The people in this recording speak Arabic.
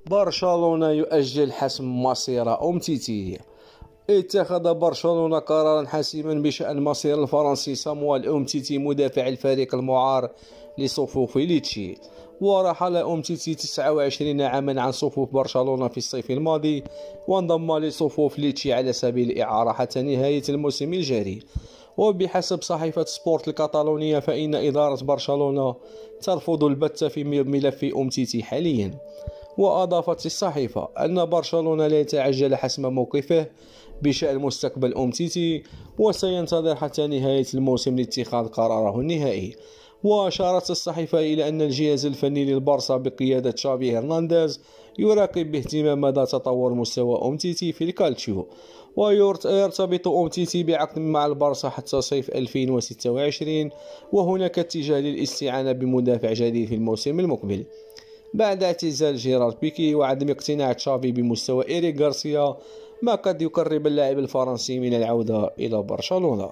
برشلونة يؤجل حسم مصير أمتيتي. اتخذ برشلونة قرارا حاسما بشأن مصير الفرنسي صامويل أومتيتي مدافع الفريق المعار لصفوف ليتشي. ورحل أومتيتي 29 عاما عن صفوف برشلونة في الصيف الماضي، وانضم لصفوف ليتشي على سبيل الإعارة حتى نهاية الموسم الجاري. وبحسب صحيفة سبورت الكتالونية فإن إدارة برشلونة ترفض البت في ملف أومتيتي حاليا. وأضافت الصحيفة أن برشلونة لا يتعجل حسم موقفه بشأن مستقبل أومتيتي، وسينتظر حتى نهاية الموسم لاتخاذ قراره النهائي. وأشارت الصحيفة إلى أن الجهاز الفني للبارسا بقيادة تشافي هرنانديز يراقب باهتمام مدى تطور مستوى أومتيتي في الكالتشيو، ويرتبط أومتيتي بعقد مع البارسا حتى صيف 2026، وهناك اتجاه للاستعانة بمدافع جديد في الموسم المقبل بعد اعتزال جيرارد بيكي وعدم اقتناع تشافي بمستوى إيريك غارسيا، ما قد يقرب اللاعب الفرنسي من العودة إلى برشلونة.